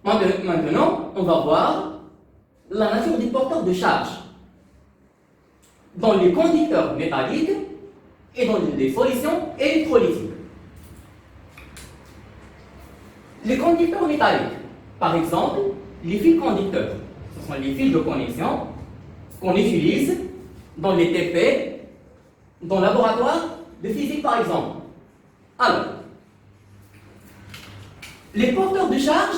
Maintenant, on va voir la nature du porteur de charge dans les conducteurs métalliques et dans les solutions électrolytiques. Les conducteurs métalliques, par exemple, les fils conducteurs, ce sont les fils de connexion qu'on utilise dans les TP, dans le laboratoire de physique par exemple. Alors, les porteurs de charge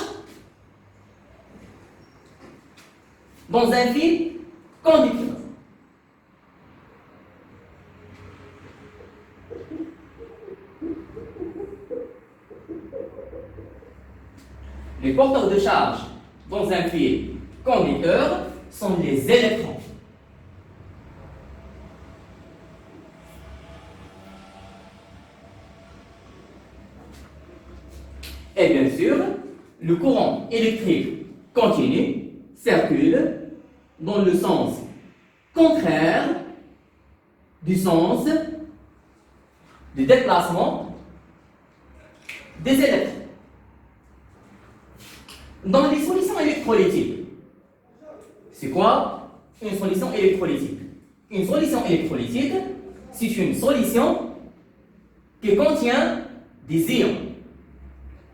dans un fil conducteur. Les porteurs de charge dans un fil conducteur sont les électrons. Et bien sûr, le courant électrique continu circule dans le sens contraire du sens du déplacement des électrons. Dans les solutions électrolytiques, c'est quoi une solution électrolytique? Une solution électrolytique, c'est une solution qui contient des ions.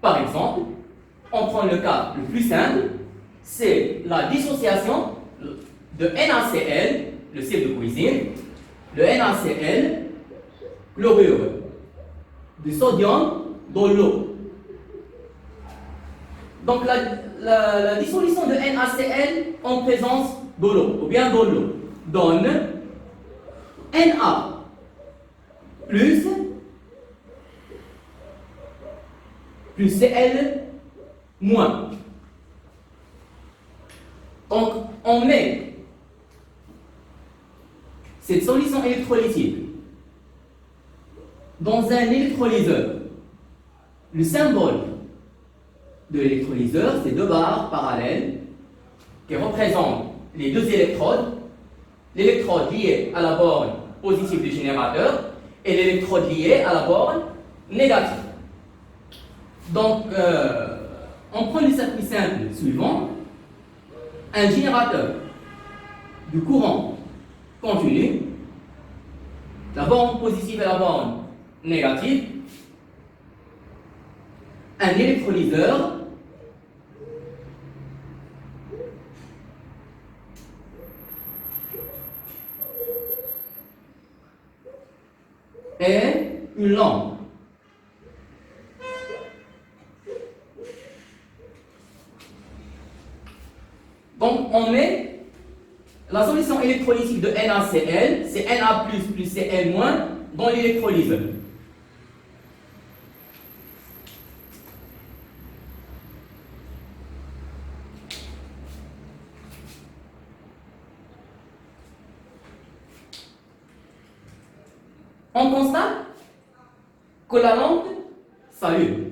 Par exemple, on prend le cas le plus simple, c'est la dissociation de NaCl, le sel de cuisine, le NaCl, chlorure de sodium dans l'eau. Donc la dissolution de NaCl en présence de l'eau, ou bien dans l'eau, donne Na plus Cl moins. Donc on met cette solution électrolytique dans un électrolyseur. Le symbole de l'électrolyseur, c'est deux barres parallèles qui représentent les deux électrodes, l'électrode liée à la borne positive du générateur et l'électrode liée à la borne négative. Donc, on prend le circuit simple suivant, un générateur de courant continu, la borne positive et la borne négative, un électrolyseur et une lampe. Donc, on met la solution électrolytique de NaCl, c'est Na plus Cl moins, dans l'électrolyseur. On constate que la lampe s'allume.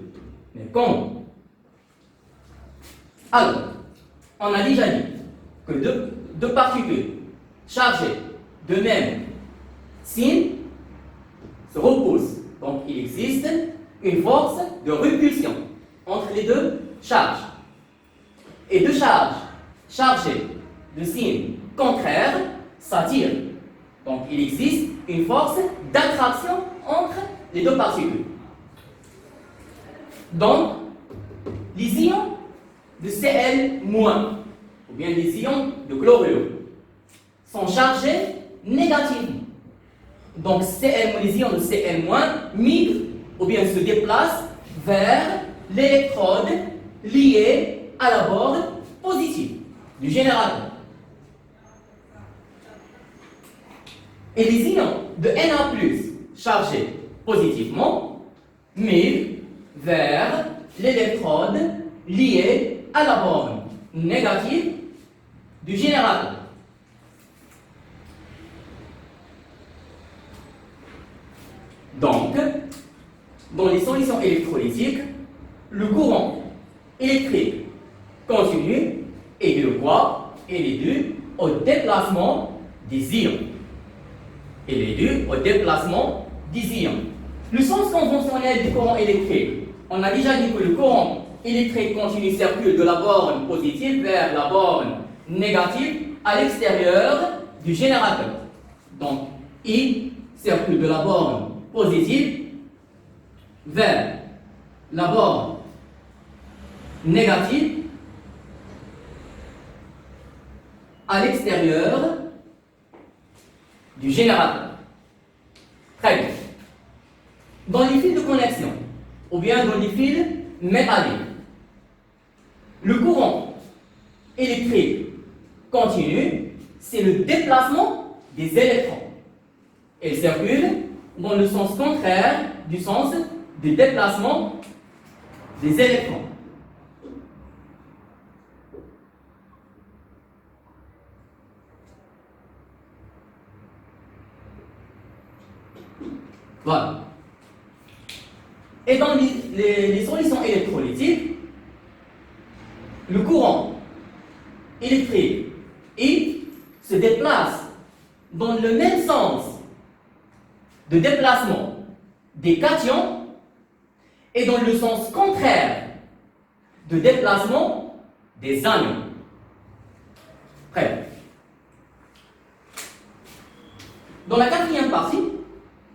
Mais comment? Alors, on a déjà dit que deux particules chargées de même signe se repoussent. Donc, il existe une force de répulsion entre les deux charges. Et deux charges chargées de signes contraires s'attirent. Donc, il existe une force d'attraction entre les deux particules. Donc, les ions de Cl-, ou bien les ions de chlorure, sont chargés négativement. Donc, les ions de Cl- migrent, ou bien se déplacent vers l'électrode liée à la borne positive du générateur. Et les ions de Na+, chargés positivement, migrent vers l'électrode liée à la borne négative du générateur. Donc, dans les solutions électrolytiques, le courant électrique continu est dû à quoi? Il est dû au déplacement des ions. Il est dû au déplacement des ions. Le sens conventionnel du courant électrique, on a déjà dit que le courant électrique continu circule de la borne positive vers la borne négative à l'extérieur du générateur. Donc, I circule de la borne positive vers la borne négative à l'extérieur du générateur. Très bien. Dans les fils de connexion, ou bien dans les fils métalliques, le courant électrique continu, c'est le déplacement des électrons. Elle circule dans le sens contraire du sens du déplacement des électrons. Voilà. Et dans les solutions électrolytiques, le courant électrique I se déplace dans le même sens de déplacement des cations et dans le sens contraire de déplacement des anions. Très bien. Dans la quatrième partie,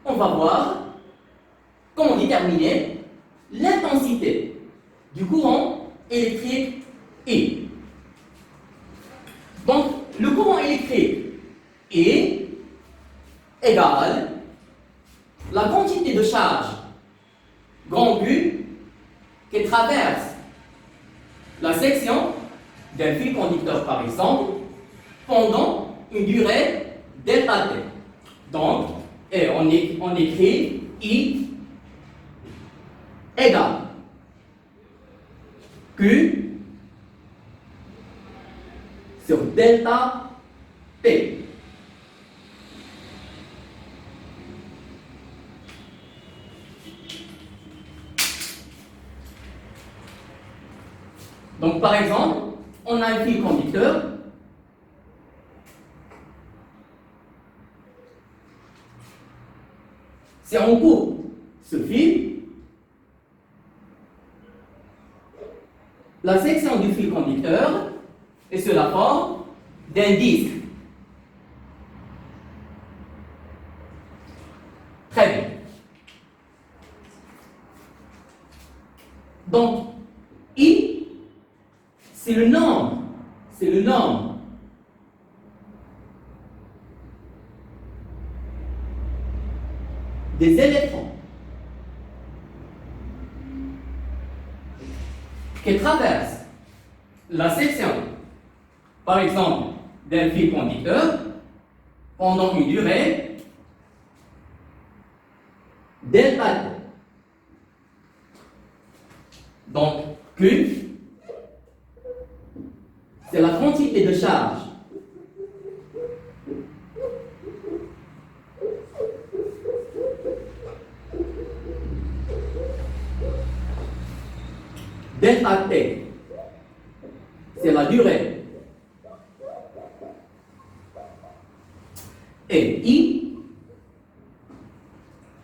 on va voir comment déterminer l'intensité du courant électrique I. Donc, le courant électrique I égale la quantité de charge grand U qui traverse la section d'un fil conducteur, par exemple, pendant une durée delta T. Donc, on écrit I égale Q sur delta T. Donc, par exemple, on a un fil conducteur si on coupe ce fil, la section du fil conducteur est sous la forme d'un disque. Très bien. Donc, I, c'est le nombre des électrons qui traversent la section, par exemple, d'un fil conducteur pendant une durée delta T. Donc, Q, c'est la quantité de charge delta T, c'est la durée. Et I,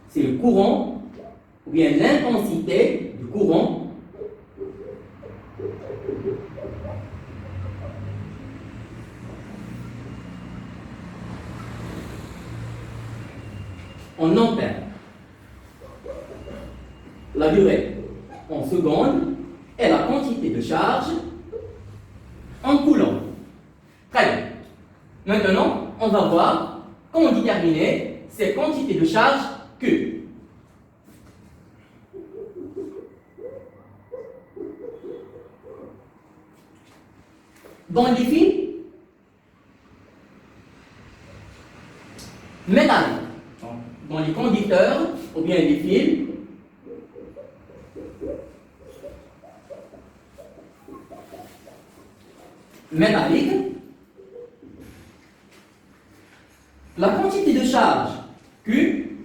c'est le courant, ou bien l'intensité du courant en ampères. La durée en secondes et la quantité de charge en coulomb. Très bien. Maintenant, on va voir comment déterminer cette quantité de charge Q. Dans les fils métalliques, dans les conducteurs ou bien les fils métalliques, la quantité de charge Q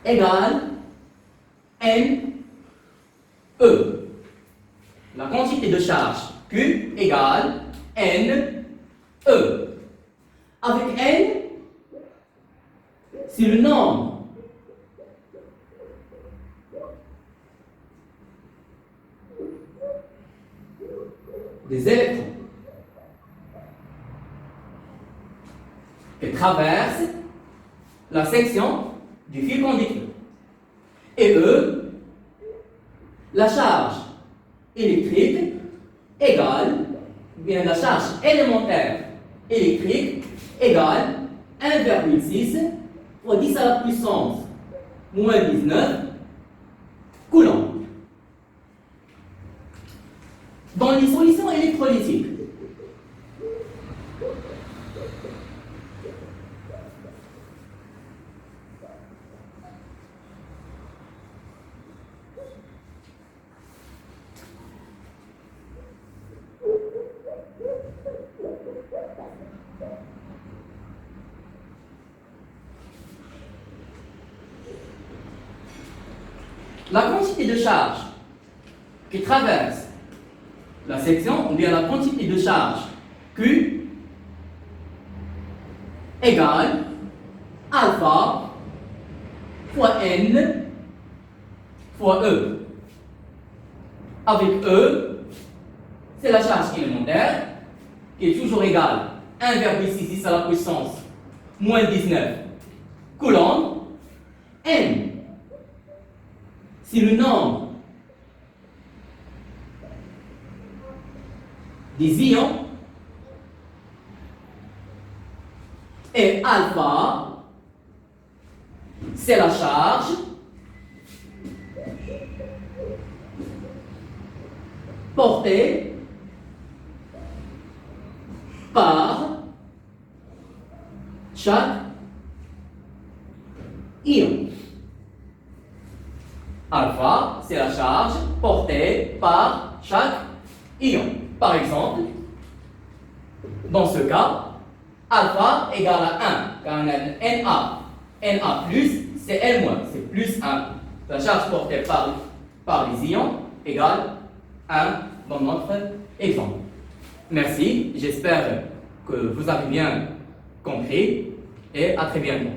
égale N E. La quantité de charge Q égale N E. Avec N, c'est le nombre des électrons qui traversent la section du fil conducteur. Et eux, la charge électrique égale, bien la charge élémentaire électrique égale 1,6 fois 10 à la puissance moins 19 coulombs. Dans les solutions électrolytiques, la quantité de charge qui traverse la section, ou bien la quantité de charge Q égale alpha fois N fois E. Avec E, c'est la charge élémentaire qui est toujours égale 1,66 à la puissance moins 19 coulombs. N, c'est le nombre des ions, et alpha, c'est la charge portée par chaque ion. Alpha, c'est la charge portée par chaque ion. Par exemple, dans ce cas, alpha égale à 1, car on a Na. Na plus, c'est N moins, c'est plus 1. La charge portée par les ions égale 1 dans notre exemple. Merci, j'espère que vous avez bien compris et à très bientôt.